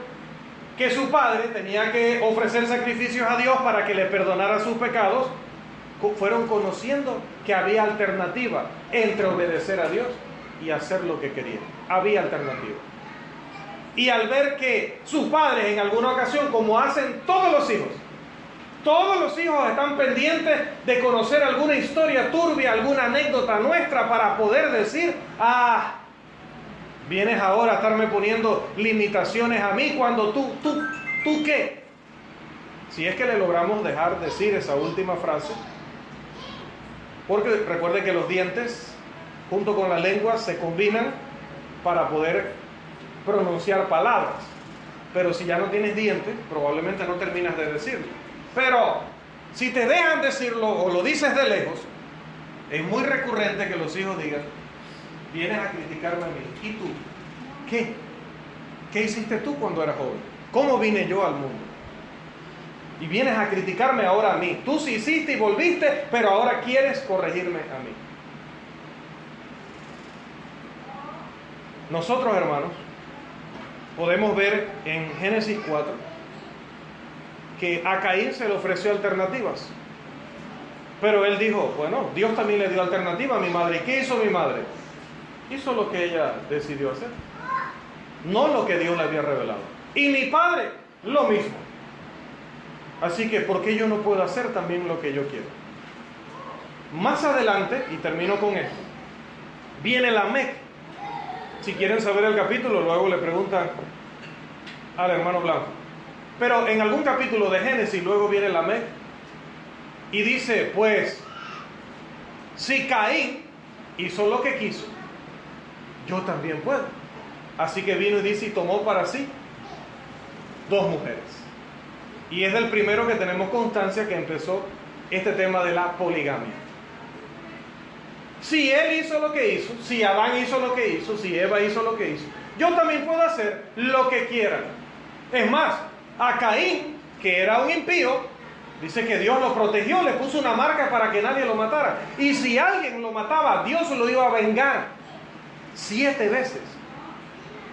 que su padre tenía que ofrecer sacrificios a Dios para que le perdonara sus pecados, fueron conociendo que había alternativa entre obedecer a Dios y hacer lo que querían. Había alternativa. Y al ver que sus padres en alguna ocasión, como hacen todos los hijos están pendientes de conocer alguna historia turbia, alguna anécdota nuestra para poder decir, vienes ahora a estarme poniendo limitaciones a mí cuando ¿tú qué? Si es que le logramos dejar decir esa última frase, porque recuerde que los dientes junto con la lengua se combinan para poder pronunciar palabras. pero si ya no tienes dientes, probablemente no terminas de decirlo. Pero si te dejan decirlo o lo dices de lejos, es muy recurrente que los hijos digan, vienes a criticarme a mí. ¿Y tú? ¿Qué? ¿Qué hiciste tú cuando eras joven? ¿Cómo vine yo al mundo? Y vienes a criticarme ahora a mí. Tú sí hiciste y volviste, pero ahora quieres corregirme a mí. Nosotros, hermanos, podemos ver en Génesis 4 que a Caín se le ofreció alternativas. Pero él dijo, bueno, Dios también le dio alternativa a mi madre. ¿Y qué hizo mi madre? Hizo lo que ella decidió hacer, no lo que Dios le había revelado. Y mi padre, lo mismo. Así que, ¿por qué yo no puedo hacer también lo que yo quiero? Más adelante, y termino con esto, viene Lamec. Si quieren saber el capítulo, luego le preguntan al hermano Blanco. Pero en algún capítulo de Génesis, luego viene Lamec y dice, pues, si Caín hizo lo que quiso, yo también puedo. Así que vino y dice, y tomó para sí 2 mujeres. Y es del primero que tenemos constancia que empezó este tema de la poligamia. Si él hizo lo que hizo, si Adán hizo lo que hizo, si Eva hizo lo que hizo, yo también puedo hacer lo que quiera. Es más, a Caín, que era un impío, dice que Dios lo protegió, le puso una marca para que nadie lo matara. Y si alguien lo mataba, Dios lo iba a vengar 7 veces.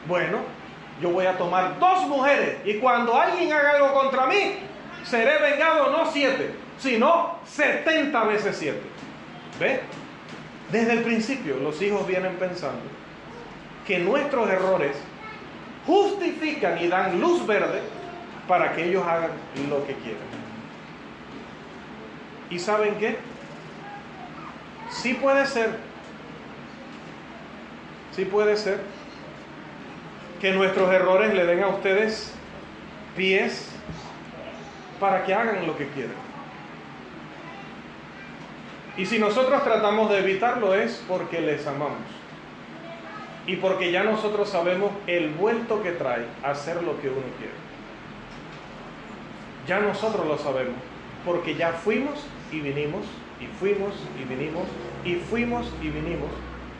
Bueno, yo voy a tomar 2 mujeres y cuando alguien haga algo contra mí, seré vengado no 7, sino 70 veces 7. ¿Ve? Desde el principio los hijos vienen pensando que nuestros errores justifican y dan luz verde para que ellos hagan lo que quieran. ¿Y saben qué? Sí puede ser que nuestros errores le den a ustedes pies para que hagan lo que quieran. Y si nosotros tratamos de evitarlo es porque les amamos. Y porque ya nosotros sabemos el vuelto que trae hacer lo que uno quiere. Ya nosotros lo sabemos. Porque ya fuimos y vinimos, y fuimos y vinimos, y fuimos y vinimos.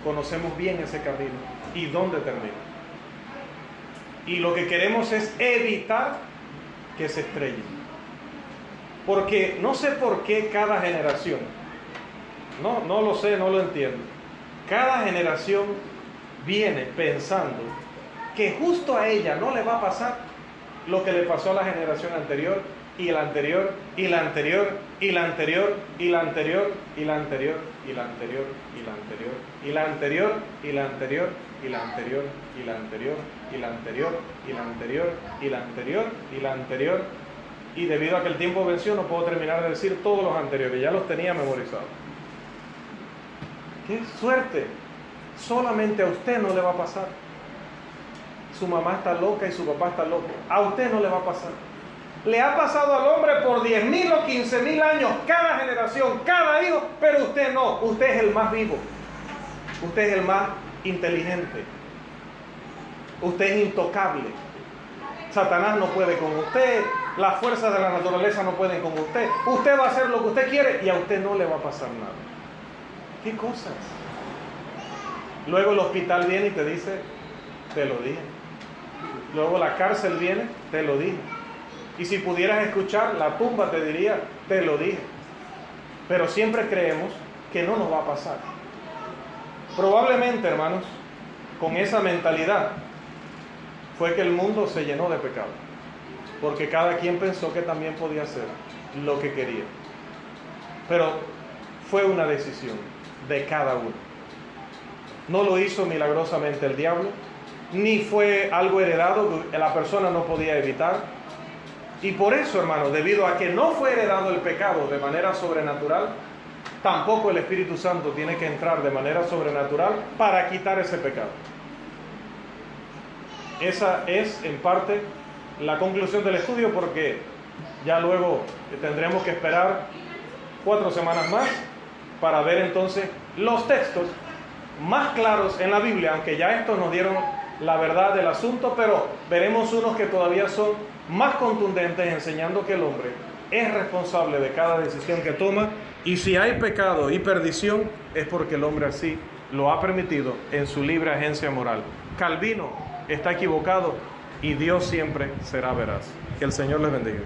Conocemos bien ese camino y dónde termina. Y lo que queremos es evitar que se estrellen. Porque no sé por qué cada generación, no lo sé, no lo entiendo. Cada generación viene pensando que justo a ella no le va a pasar lo que le pasó a la generación anterior, y la anterior, y la anterior, y la anterior, y la anterior, y la anterior, y la anterior, y la anterior, y la anterior, y la anterior, y la anterior, y la anterior, y la anterior, y la anterior, y la anterior, y la anterior, y debido a que el tiempo venció no puedo terminar de decir todos los anteriores, ya los tenía memorizados. ¡Qué suerte! Solamente a usted no le va a pasar. Su mamá está loca y su papá está loco. A usted no le va a pasar. Le ha pasado al hombre por 10.000 o 15.000 años, cada generación, cada hijo, pero usted no. Usted es el más vivo. Usted es el más inteligente. Usted es intocable. Satanás no puede con usted. Las fuerzas de la naturaleza no pueden con usted. Usted va a hacer lo que usted quiere y a usted no le va a pasar nada. ¿Qué cosas? Luego el hospital viene y te dice, te lo dije. Luego la cárcel viene, te lo dije. Y si pudieras escuchar, la tumba te diría, te lo dije. Pero siempre creemos que no nos va a pasar. Probablemente, hermanos, con esa mentalidad fue que el mundo se llenó de pecado. Porque cada quien pensó que también podía hacer lo que quería. Pero fue una decisión de cada uno. No lo hizo milagrosamente el diablo, ni fue algo heredado que la persona no podía evitar. Y por eso, hermano, debido a que no fue heredado el pecado de manera sobrenatural, tampoco el Espíritu Santo tiene que entrar de manera sobrenatural para quitar ese pecado. Esa es, en parte, la conclusión del estudio, porque ya luego tendremos que esperar 4 semanas más para ver entonces los textos más claros en la Biblia, aunque ya estos nos dieron la verdad del asunto, pero veremos unos que todavía son más contundentes, enseñando que el hombre es responsable de cada decisión que toma, y si hay pecado y perdición es porque el hombre así lo ha permitido en su libre agencia moral. Calvino está equivocado y Dios siempre será veraz. Que el Señor les bendiga.